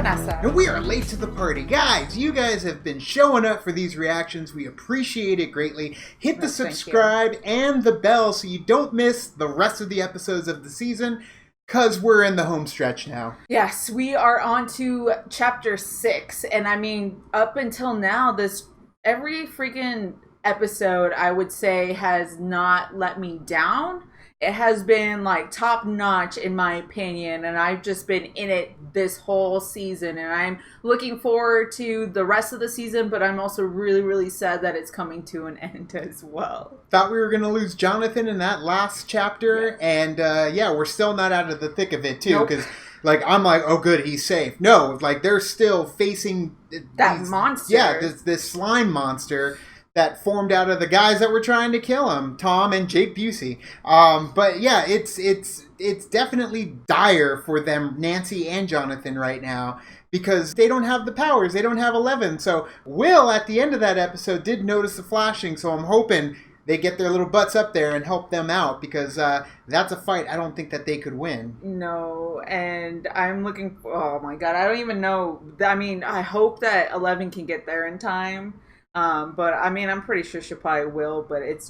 Vanessa. And we are late to the party. Guys, you guys have been showing up for these reactions. We appreciate it greatly. Hit the subscribe and the bell so you don't miss the rest of the episodes of the season, because we're in the home stretch now. Yes, we are on to chapter 6. And I mean, up until now, every freaking episode, I would say, has not let me down. It has been like top notch in my opinion, and I've just been in it this whole season, and I'm looking forward to the rest of the season, but I'm also really, really sad that it's coming to an end as well. Thought we were going to lose Jonathan in that last chapter, and yeah, we're still not out of the thick of it too, because like, I'm like, oh good, he's safe. No, like, they're still facing that monster. Yeah, this slime monster that formed out of the guys that were trying to kill him, Tom and Jake Busey. But yeah, it's definitely dire for them, Nancy and Jonathan, right now, because they don't have the powers. They don't have 11. So Will, at the end of that episode, did notice the flashing, so I'm hoping they get their little butts up there and help them out, because that's a fight I don't think that they could win. No, and I'm looking for, oh my god, I don't even know. I mean, I hope that 11 can get there in time. But I mean, I'm pretty sure she probably will, but it's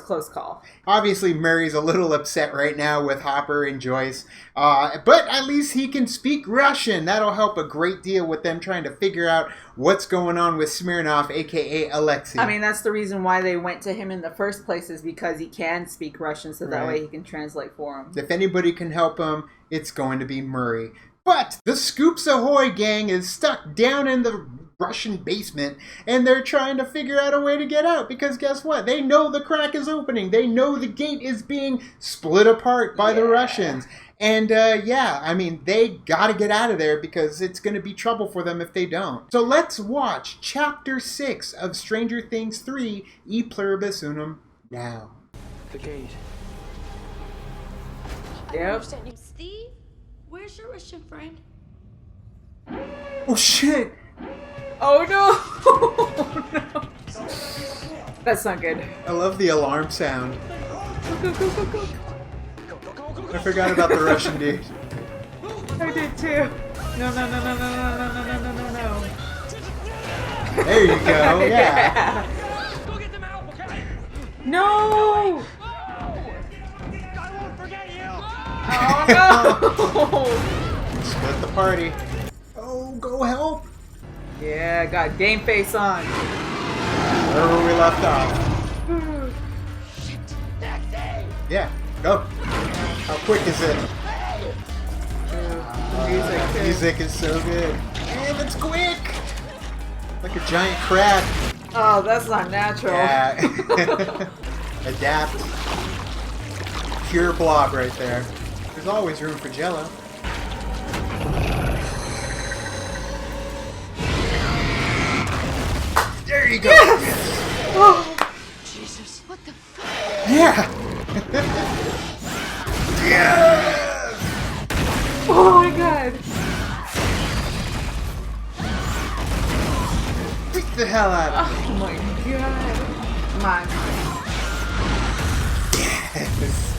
close call. Obviously, Murray's a little upset right now with Hopper and Joyce, but at least he can speak Russian. That'll help a great deal with them trying to figure out what's going on with Smirnov, aka Alexei. I mean, that's the reason why they went to him in the first place, is because he can speak Russian, so that way he can translate for him. If anybody can help him, it's going to be Murray. But the Scoops Ahoy gang is stuck down in the Russian basement, and they're trying to figure out a way to get out, because guess what? They know the crack is opening. They know the gate is being split apart by the Russians. And yeah, I mean, they gotta get out of there, because it's gonna be trouble for them if they don't. So let's watch Chapter 6 of Stranger Things 3, E Pluribus Unum, now. The gate. Yep. Steve, where's your Russian friend? Oh shit! Oh no! Oh, no. That's not good. I love the alarm sound. Go, go, go, go, I forgot about the Russian dude. I did too. No, no, no, no, no, no, no, no, no, no, no. There you go, yeah. Go get them out, okay? No! I won't forget you! Oh no! Split the party. Oh, go help! Yeah, got game face on. Where were we left off? Shit! Taxi! Yeah, go. How quick is it? Music, Music is so good. And it's quick! Like a giant crab. Oh, that's not natural. Yeah. Adapt. Pure blob right there. There's always room for Jello. There you go. Yes! Oh. Jesus, what the fuck? Yeah. Yes. Oh my god. Beat the hell out of it. Oh my god. Come on. Yes.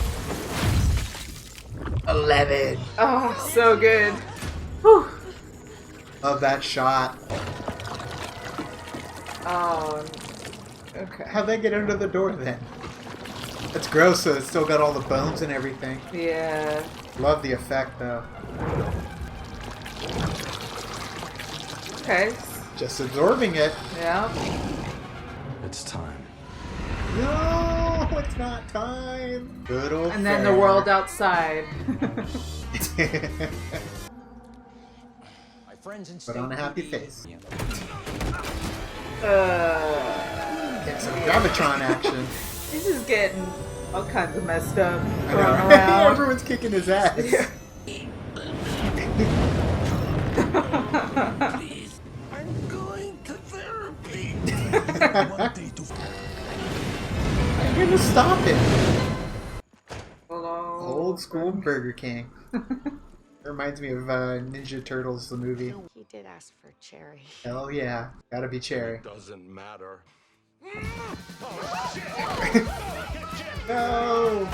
11. Oh, so good. Whew. Love that shot. Oh, okay. How'd they get under the door then? It's gross, so it's still got all the bones and everything. Yeah. Love the effect, though. Okay. Just absorbing it. Yeah. It's time. No, it's not time. Good old And then the world outside. My friends in Put on a happy face. Get some Gravitron action. This is getting all kinds of messed up. I Going know. around. Everyone's kicking his ass. I'm going to therapy. I'm gonna stop it. Hello. Old school Burger King. Reminds me of Ninja Turtles, the movie. He did ask for cherry. Hell yeah. Gotta be cherry. Doesn't matter. No!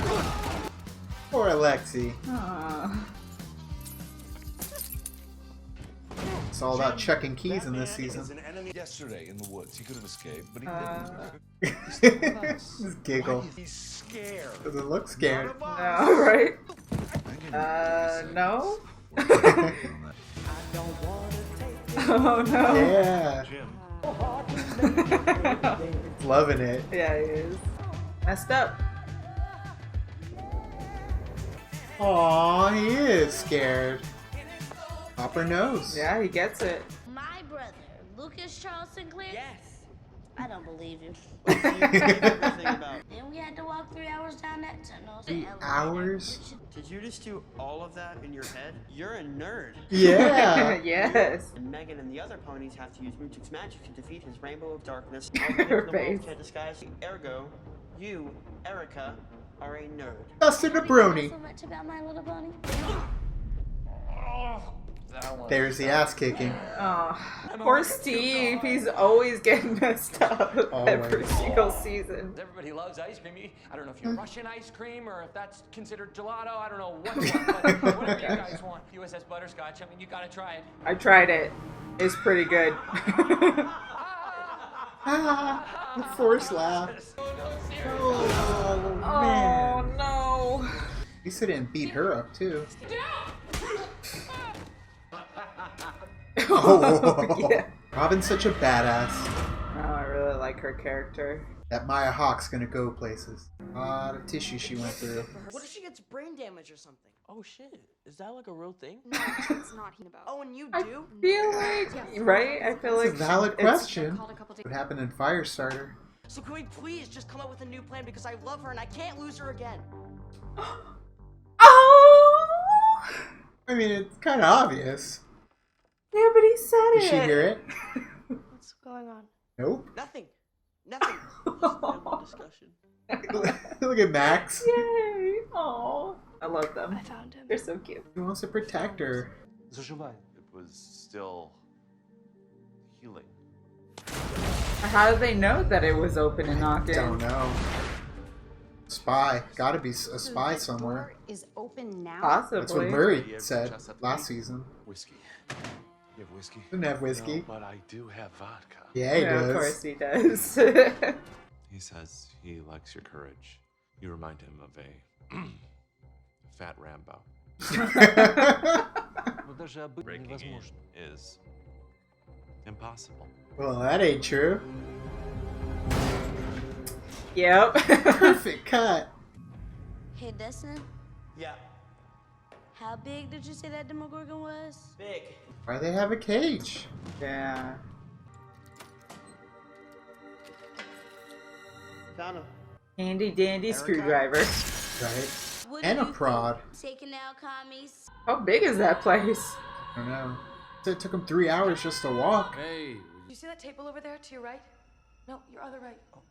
Poor Alexei. Aw. It's all about checking keys in this Batman season. is an enemy yesterday in the woods. He could have escaped, but he didn't. He's still with us. This giggle. He's scared. Doesn't look scared. No, right? No? Oh no. Yeah. Jim. Loving it. Yeah, he is. Messed up. Aw, he is scared. Hopper knows. Yeah, he gets it. My brother, Lucas Charles Sinclair? Yes. I don't believe you. Everything about. Then we had to walk 3 hours down that tunnel. 3 hours? Did you just do all of that in your head? You're a nerd. Yeah. Yes. And Megan and the other ponies have to use Mooch's magic to defeat his rainbow of darkness. Her The face. wolf can't disguise. Ergo, you, Erica, are a nerd. Dustin the Brony. So much about My Little Pony. There's the ass kicking. Oh, poor Steve. He's always getting messed up every Always. single season. Everybody loves ice cream. I don't know if you're Russian ice cream or if that's considered gelato. I don't know what, but whatever you guys want. USS Butterscotch. I mean, you gotta try it. I tried it. It's pretty good. Ah, the forced laugh. Oh, Oh man. no. At least they didn't beat her up, too. Oh, Yeah. Robin's such a badass. Oh, I really like her character. That Maya Hawke's gonna go places. A lot of tissue she went through. What if she gets brain damage or something? Oh shit, is that like a real thing? No, it's not about. Oh, and you I do? feel like, right? I feel like It's a valid it's- question. Called a couple days. What happened in Firestarter? So can we please just come up with a new plan because I love her and I can't lose her again? Oh! I mean, it's kind of obvious. Yeah, but he said Did it. she hear it? What's going on? Nope. Nothing. Nothing. Just a normal discussion. Look at Max. Yay! Oh, I love them. I found him. They're so cute. He wants to protect her. It was still healing. How do they know that it was open and knocked in? Don't know. Spy. Gotta be a spy somewhere. Is open now. Possibly. That's what Murray said last season. Whiskey. You have whiskey? Didn't have whiskey. No, but I do have vodka. Yeah, he Yeah, does. of course he does. He says he likes your courage. You remind him of a fat Rambo. Breaking in is impossible. Well, that ain't true. Yep. Perfect cut. Hey, Dustin, Yeah. how big did you say that Demogorgon was? Big. Why they have a cage? Yeah. Found him. Handy dandy Erica? screwdriver. Right? What And do a you prod. think? Taking out commies. How big is that place? I don't know. So it took him 3 hours just to walk. Hey. You see that table over there to your right? No, your other right. Oh.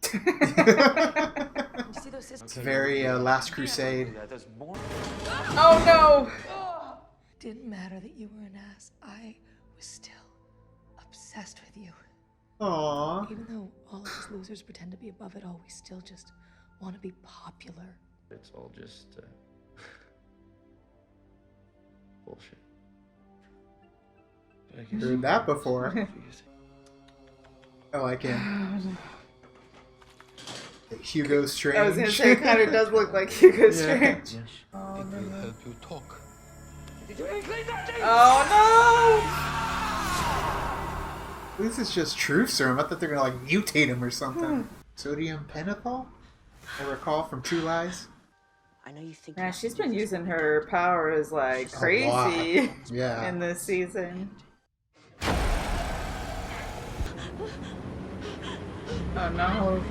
You see those It's sisters? very Last Crusade. There's more. Oh no! Didn't matter that you were an ass. I was still obsessed with you. Aww. Even though all of us losers pretend to be above it all, we still just want to be popular. It's all just bullshit. But I guess Heard that before. confusing. I like him. Hugo Strange. I was gonna say it kind of does look like Hugo Strange. Yes. Oh It will no! help you talk. Oh This is just truth serum. I thought they were gonna like mutate him or something. Sodium pentothal? I recall from True Lies. I know you think. no! Yeah, you she's can been do this, using but her powers like A crazy lot. Yeah. in this season. Oh no!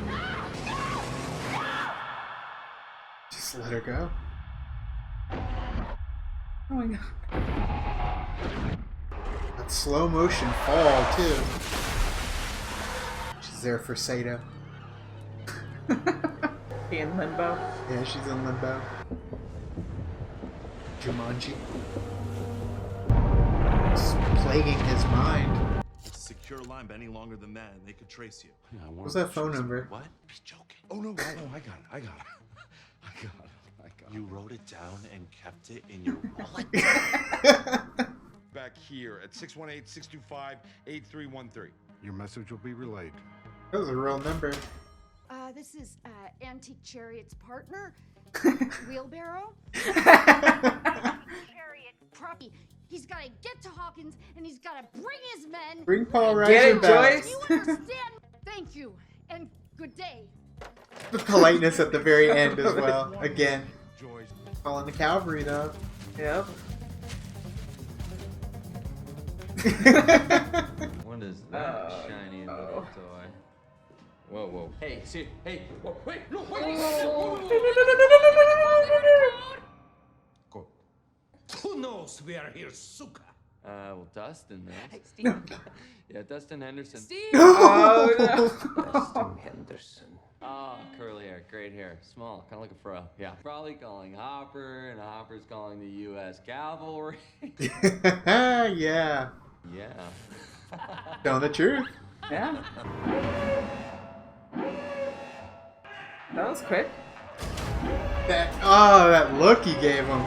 Just let her go. Oh my god! That slow motion fall too. She's there for Sato. Be in limbo. Yeah, she's in limbo. Jumanji. It's plaguing his mind. It's a secure line, but any longer than that, and they could trace you. Yeah, What's that phone number? What? He's joking. Oh no, I got it. I got it. I got it. You wrote it down and kept it in your wallet. back here at 618-625-8313. Your message will be relayed. That was a real number. This is Antique Chariot's partner, Wheelbarrow. Chariot Proppy. He's got to get to Hawkins, and he's got to bring his men. Bring Paul Get it, Reiser back. Joyce? You understand? Thank you, and good day. The politeness at the very end as well. Again, Joyce. calling the cavalry though. Yep. What is that shiny little toy? Whoa, whoa. Hey, see, hey, whoa, wait, no, wait. Go. Who knows we are here, Suka? Well, Dustin knows. Hey, Steve. Yeah, Dustin Henderson. Steve. Oh, no. Dustin Henderson. Oh, curly hair, great hair, small, kind of like a fro. Yeah. Probably calling Hopper, and Hopper's calling the U.S. Cavalry. Yeah. Yeah. Telling the truth. Yeah. That was quick. That look he gave him.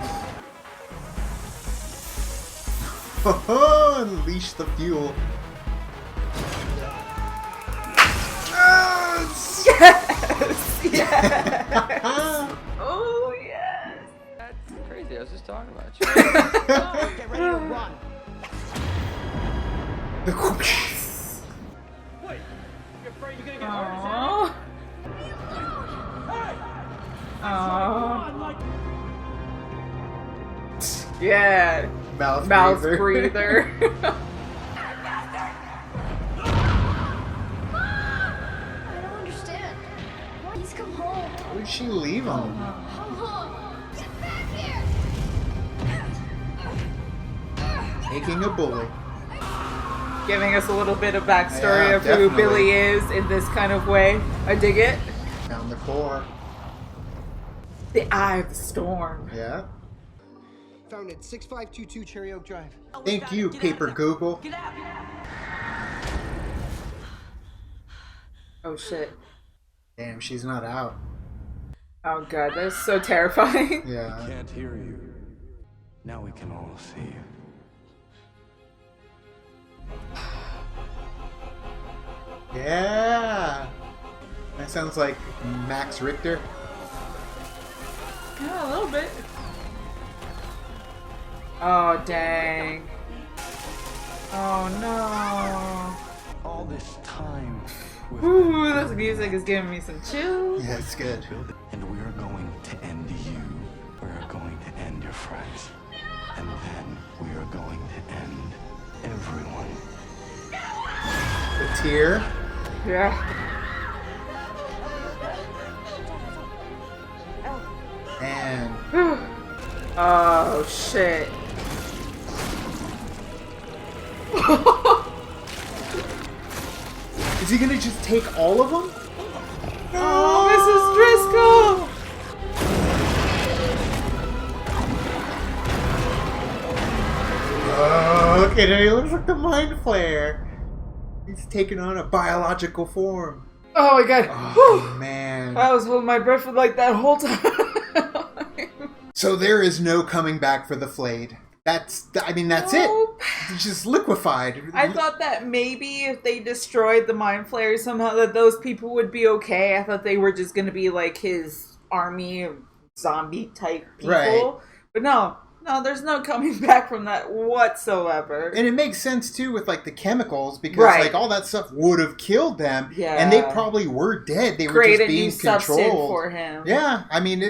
Unleash the fuel. Yes! Yes! Oh, yes! That's crazy. I was just talking about you. Get ready to run. Wait, you afraid you're gonna get Aww. Aww. Yeah. Mouth breather. breather. I don't understand. Please come home. Where did she leave him? Come home. Get back here. Making a bully. Giving us a little bit of backstory Yeah, of who definitely. Billy is in this kind of way. I dig it. Found the core. The Eye of the Storm. Yeah. Found it. 6522 Cherry Oak Drive. Thank you, Paper Google. Get out. Oh shit. Damn, she's not out. Oh god, that's so terrifying. Yeah. Can't hear you. Now we can all see you. Yeah. That sounds like Max Richter. Yeah, a little bit. Oh dang. Oh no. All this time. Ooh, this music is giving me some chills. Yeah, it's good. And we are going to end you. We are going to end your friends. And then we are going to end everyone. The tear. Yeah. And Oh shit. is he gonna just take all of them? Oh, Mrs. Driscoll! Oh, okay, now he looks like the Mind Flayer. He's taking on a biological form. Oh my god. Oh, man. I was holding my breath for like that whole time. So there is no coming back for the Flayed. That's Nope. it. It's just liquefied. I thought that maybe if they destroyed the Mind Flayer somehow that those people would be okay. I thought they were just going to be like his army of zombie type people. Right. But no, there's no coming back from that whatsoever. And it makes sense too with like the chemicals because Right. like all that stuff would have killed them. Yeah. And they probably were dead. They were Create just a new being substance controlled. for him. Yeah. I mean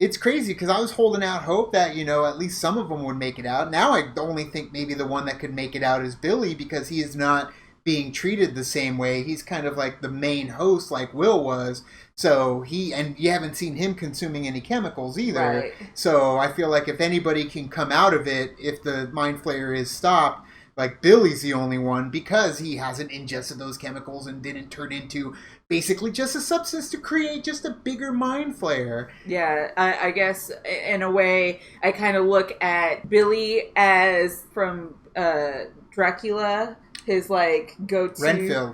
it's crazy because I was holding out hope that, you know, at least some of them would make it out. Now I only think maybe the one that could make it out is Billy because he is not being treated the same way. He's kind of like the main host like Will was. So and you haven't seen him consuming any chemicals either. Right. So I feel like if anybody can come out of it, if the Mind Flayer is stopped, like Billy's the only one because he hasn't ingested those chemicals and didn't turn into basically just a substance to create just a bigger Mind Flayer. Yeah, I guess in a way, I kind of look at Billy as from Dracula, his like go-to.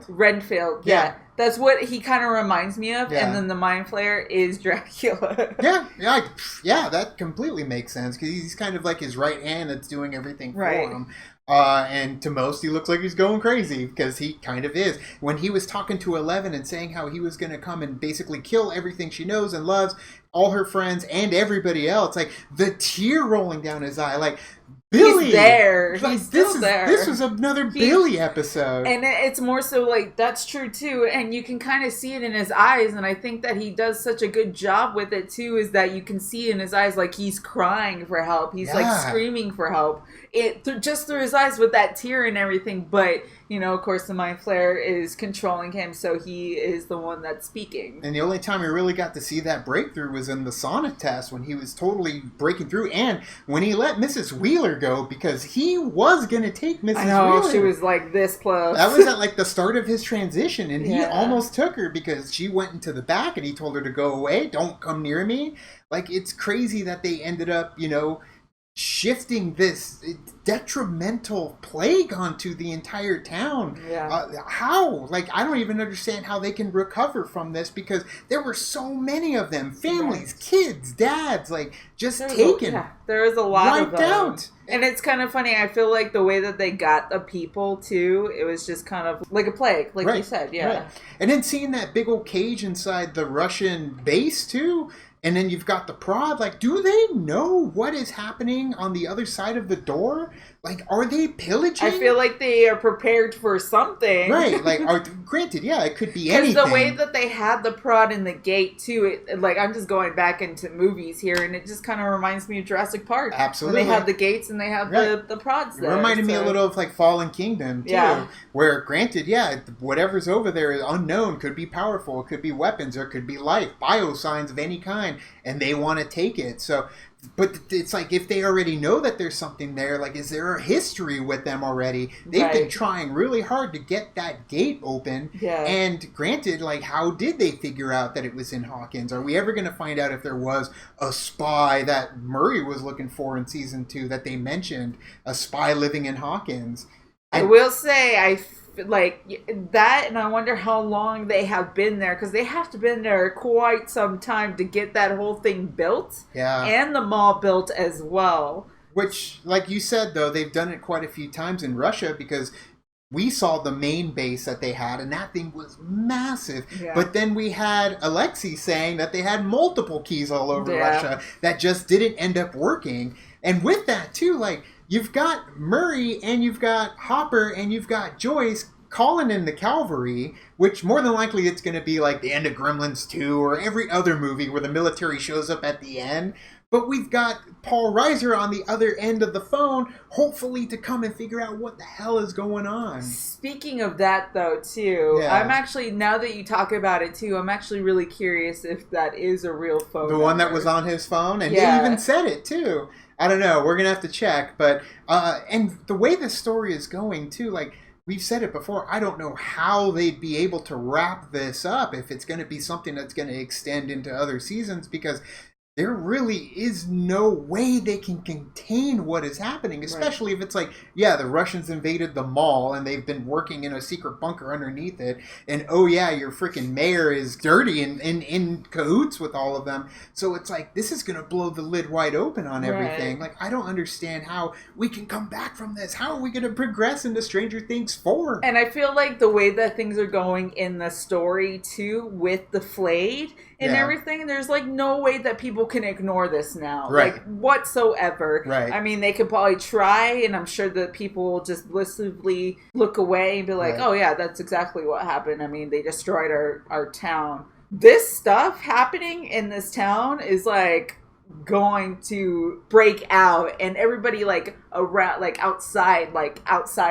Renfield. Yeah. Yeah. That's what he kind of reminds me of. Yeah. And then the Mind Flayer is Dracula. Yeah, that completely makes sense because he's kind of like his right hand that's doing everything for him. And to most, he looks like he's going crazy because he kind of is. When he was talking to Eleven and saying how he was going to come and basically kill everything she knows and loves, all her friends and everybody else, like the tear rolling down his eye, like Billy, he's there. Like, he's still there. This was another Billy episode, and it's more so like that's true too. And you can kind of see it in his eyes, and I think that he does such a good job with it too. Is that you can see in his eyes like he's crying for help. He's like screaming for help. Just through his eyes with that tear and everything. But you know, of course, the Mind Flayer is controlling him, so he is the one that's speaking. And the only time we really got to see that breakthrough was in the sauna test when he was totally breaking through, and when he let Mrs. Wheeler go because he was going to take Mrs. I know, Wheeler. she was like this close. That was at like the start of his transition, and he almost took her because she went into the back and he told her to go away, don't come near me. Like, it's crazy that they ended up, you know, shifting this detrimental plague onto the entire town. How? Like, I don't even understand how they can recover from this because there were so many of them. Families, kids, dads, like, just taken. There was a lot of them. Out. And it's kind of funny. I feel like the way that they got the people, too, it was just kind of like a plague, like you said. And then seeing that big old cage inside the Russian base, too. And then you've got the prod. Like, do they know what is happening on the other side of the door? Like, are they pillaging? I feel like they are prepared for something. Right. Like, granted, yeah, it could be anything. Because the way that they had the prod in the gate, too, like, I'm just going back into movies here, and it just kind of reminds me of Jurassic Park. Absolutely. When they have the gates and they have the prods there. It reminded me a little of, like, Fallen Kingdom, too. Where, granted, whatever's over there is unknown. Could be powerful. It could be weapons. Or it could be life. Biosigns of any kind. And they want to take it. So... But it's like, if they already know that there's something there, like, is there a history with them already? They've been trying really hard to get that gate open. And granted, like, how did they figure out that it was in Hawkins? Are we ever going to find out if there was a spy that Murray was looking for in season 2 that they mentioned? A spy living in Hawkins? I will say, like that, and I wonder how long they have been there, because they have to been there quite some time to get that whole thing built, and the mall built as well. Which, like you said, though, they've done it quite a few times in Russia, because we saw the main base that they had, and that thing was massive. But then we had Alexei saying that they had multiple keys all over Russia that just didn't end up working. And with that, too, like, you've got Murray, and you've got Hopper, and you've got Joyce calling in the cavalry, which more than likely it's going to be like the end of Gremlins 2 or every other movie where the military shows up at the end. But we've got Paul Reiser on the other end of the phone, hopefully to come and figure out what the hell is going on. Speaking of that, though, too, I'm actually, now that you talk about it, too, I'm actually really curious if that is a real phone number. One that was on his phone? And they even said it, too. I don't know. We're going to have to check. But, and the way the story is going, too, like, we've said it before, I don't know how they'd be able to wrap this up if it's going to be something that's going to extend into other seasons, because there really is no way they can contain what is happening, especially if it's like, the Russians invaded the mall and they've been working in a secret bunker underneath it, and your freaking mayor is dirty and in cahoots with all of them. So it's like, this is going to blow the lid wide open on everything. Like, I don't understand how we can come back from this. How are we going to progress into Stranger Things 4? And I feel like the way that things are going in the story, too, with the Flayed and everything, there's like no way that people can ignore this now, like whatsoever. I mean, they could probably try, and I'm sure that people will just blissfully look away and be like, oh yeah, that's exactly what happened. I mean, they destroyed our town. This stuff happening in this town is like going to break out, and everybody like around, like outside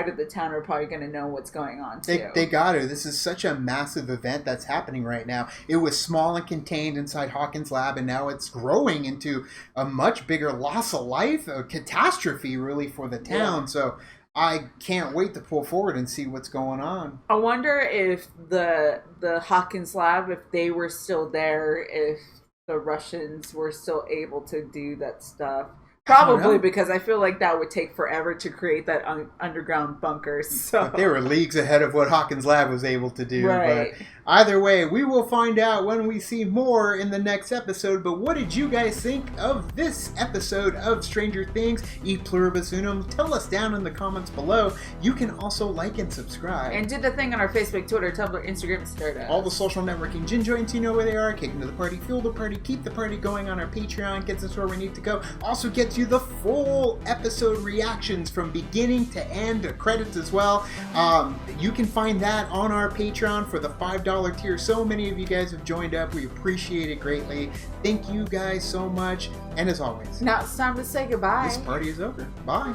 of the town are probably going to know what's going on too. They got to. This is such a massive event that's happening right now. It was small and contained inside Hawkins' lab, and now it's growing into a much bigger loss of life, a catastrophe really for the town. So I can't wait to pull forward and see what's going on. I wonder if the Hawkins lab, if they were still there, if the Russians were still able to do that stuff. Probably because I feel like that would take forever to create that underground bunker. So But they were leagues ahead of what Hawkins Lab was able to do. Right. But either way, we will find out when we see more in the next episode. But what did you guys think of this episode of Stranger Things? E Pluribus Unum. Tell us down in the comments below. You can also like and subscribe. And do the thing on our Facebook, Twitter, Tumblr, Instagram, Stardust. All the social networking gin joints, you know where they are. Kick into the party, fuel the party, keep the party going on our Patreon. Gets us where we need to go. Also gets you the full episode reactions from beginning to end, credits as well. You can find that on our Patreon for the $5 tier. So many of you guys have joined up. We appreciate it greatly. Thank you guys so much. And as always, now it's time to say goodbye. This party is over. Bye.